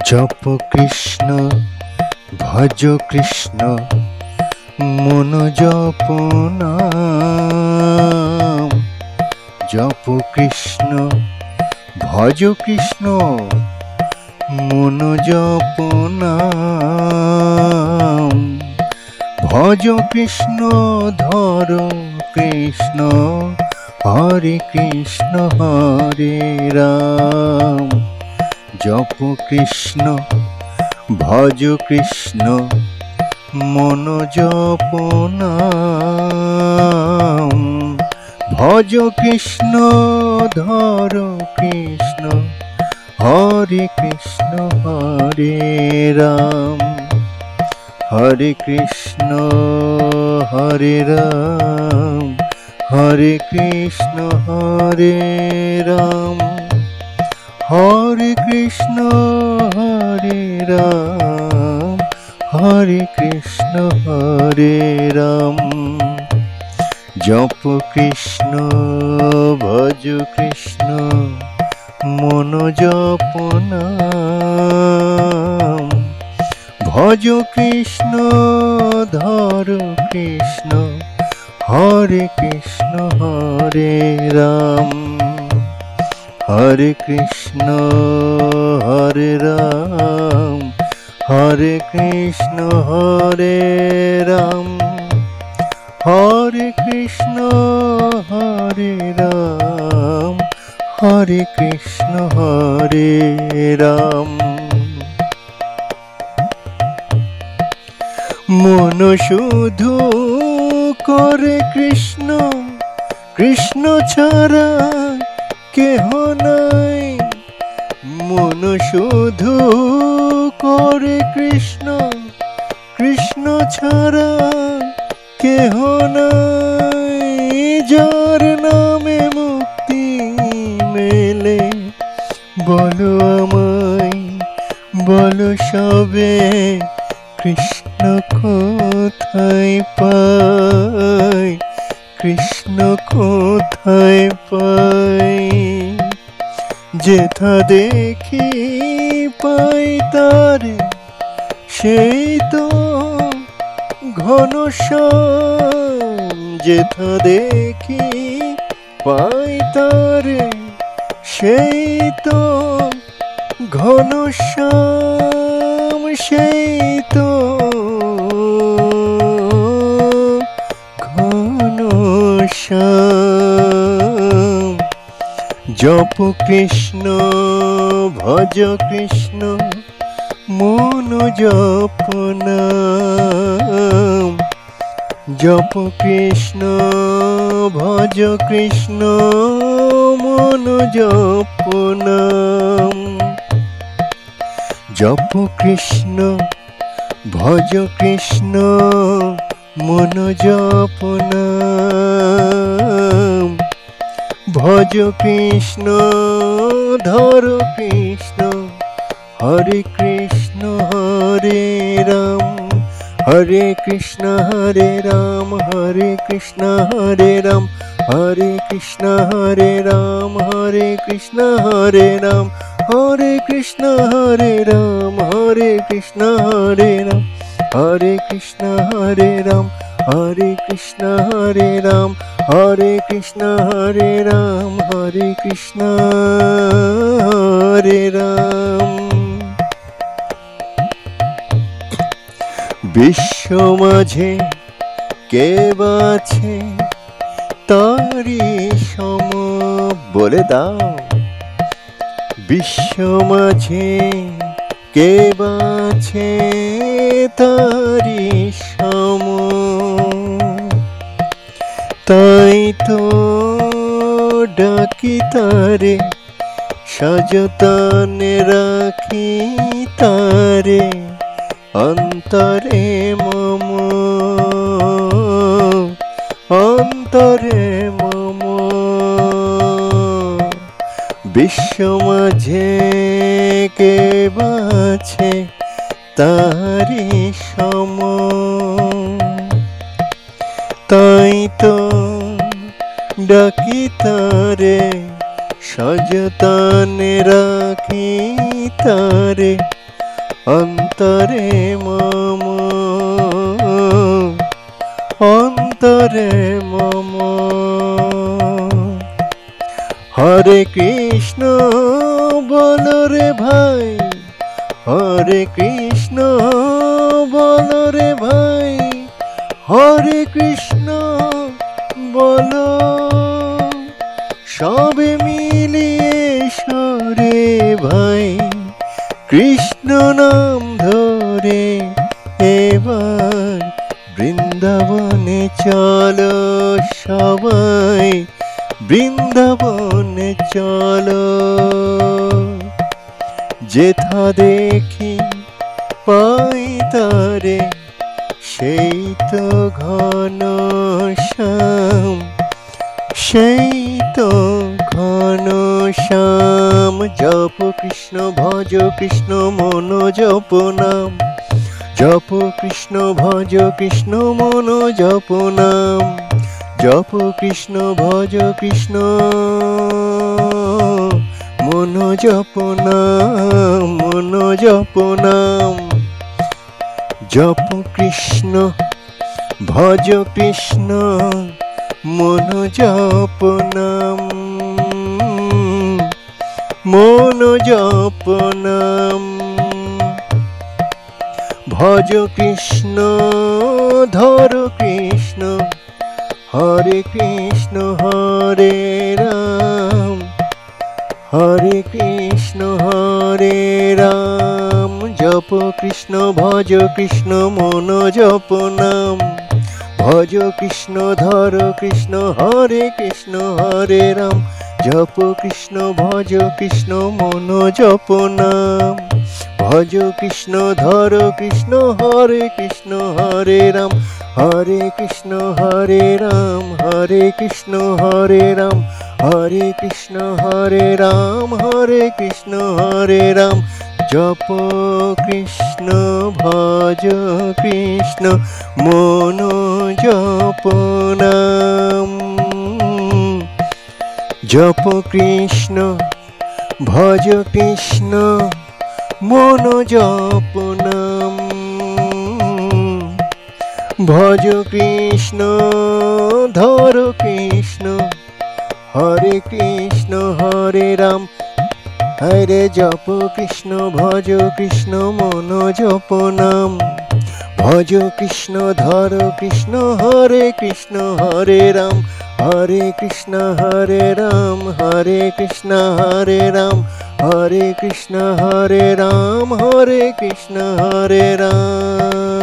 জপ কৃষ্ণ ভজ কৃষ্ণ মন জপ নাম। জপ কৃষ্ণ ভজ কৃষ্ণ মন জপ নাম। ভজ কৃষ্ণ ধর কৃষ্ণ হরে কৃষ্ণ হরে রাম। জপ কৃষ্ণ ভজ কৃষ্ণ মন জপ নাম। ভজ কৃষ্ণ ধর কৃষ্ণ হরে কৃষ্ণ হরে রাম। হরে কৃষ্ণ হরে রাম হরে কৃষ্ণ হরে রাম। হরে কৃষ্ণ হরে রাম হরে কৃষ্ণ হরে রাম। জপ কৃষ্ণ ভজ কৃষ্ণ মন জপ নাম। ভজ কৃষ্ণ ধর কৃষ্ণ হরে কৃষ্ণ হরে রাম। হরে কৃষ্ণ হরে রাম হরে কৃষ্ণ হরে রাম। হরে কৃষ্ণ হরে রাম হরে কৃষ্ণ হরে রাম। মন শুধু করে কৃষ্ণ কৃষ্ণ ছাড়া কেহ নাই। মন শুধু করে কৃষ্ণ কৃষ্ণ ছাড়া কেহ নাই। যার নামে মুক্তি মেলে বলো আমায় বলো সবে কৃষ্ণ কোথায় পাই কৃষ্ণ কোথায় পাই। যেথা দেখি পাই তারে সেই তো ঘনশ্যাম। যেথা দেখি পাই তারে সেই তো ঘনশ্যাম। সেই তো ঘনশ্যাম। জপ কৃষ্ণ ভজ কৃষ্ণ মন জপ নাম। জপ কৃষ্ণ ভজ কৃষ্ণ মন জপ নাম। জপ কৃষ্ণ ভজ কৃষ্ণ মন জপ নাম। ভজ কৃষ্ণ ধর কৃষ্ণ হরে কৃষ্ণ হরে রাম। হরে কৃষ্ণ হরে রাম হরে কৃষ্ণ হরে রাম। হরে কৃষ্ণ হরে রাম হরে কৃষ্ণ হরে রাম। হরে কৃষ্ণ হরে রাম হরে কৃষ্ণ হরে রাম। হরে কৃষ্ণ হরে রাম হরে কৃষ্ণ হরে রাম। হরে কৃষ্ণ হরে রাম হরে কৃষ্ণ হরে রাম। বিশ্ব মাঝে কে বাছে তারি সম বলে দাও। বিশ্ব মাঝে কে বাছে তারি সম। তাই তো ডাকি তারে সযতনে রাখি তারে অন্তরে মম অন্তরে মম। বিশ্ব মাঝে কে বাছে তারি সম। তাই তো ডাকি তারে সযতনে রাখি তারে অন্তরে মম, অন্তরে মম। হরে কৃষ্ণ বলো রে ভাই, হরে কৃষ্ণ বলো রে ভাই, হরে কৃষ্ণ বলো। সবে মিলিয়ে সরে ভাই, কৃষ্ণ নাম ধরে এবার বৃন্দাবনে চলো সবাই, বৃন্দাবনে চলো। যেথা দেখি পাই তারে, সেই তো ঘন শ্যাম, সেই তো ঘন শ্যাম। জপ কৃষ্ণ ভজ কৃষ্ণ মন জপ নাম, জপ কৃষ্ণ ভজ কৃষ্ণ মন জপ নাম, জপ কৃষ্ণ ভজ কৃষ্ণ মন জপ নাম, মন জপ নাম। জপ কৃষ্ণ ভজ কৃষ্ণ মন জপ নাম, মন জপ নাম। ভজ কৃষ্ণ ধর কৃষ্ণ, হরে কৃষ্ণ হরে রাম, হরে কৃষ্ণ হরে রাম। জপ কৃষ্ণ ভজ কৃষ্ণ মন জপ নাম, ভজ কৃষ্ণ ধর কৃষ্ণ, হরে কৃষ্ণ হরে রাম। জপ কৃষ্ণ ভজ কৃষ্ণ মন জপ নাম, ভজ কৃষ্ণ ধর কৃষ্ণ, হরে কৃষ্ণ হরে রাম, হরে কৃষ্ণ হরে রাম, হরে কৃষ্ণ হরে রাম, হরে কৃষ্ণ হরে রাম, হরে কৃষ্ণ হরে রাম। জপ কৃষ্ণ ভজ কৃষ্ণ মন জপ নাম, জপ কৃষ্ণ ভজ কৃষ্ণ মন জপ নাম। ভজ কৃষ্ণ ধর কৃষ্ণ, হরে কৃষ্ণ হরে রাম। হরে জপ কৃষ্ণ ভজ কৃষ্ণ মন জপ নাম, ভজ কৃষ্ণ ধর কৃষ্ণ, হরে কৃষ্ণ হরে রাম, হরে কৃষ্ণ হরে রাম, হরে কৃষ্ণ হরে রাম, হরে কৃষ্ণ হরে রাম, হরে কৃষ্ণ হরে রাম।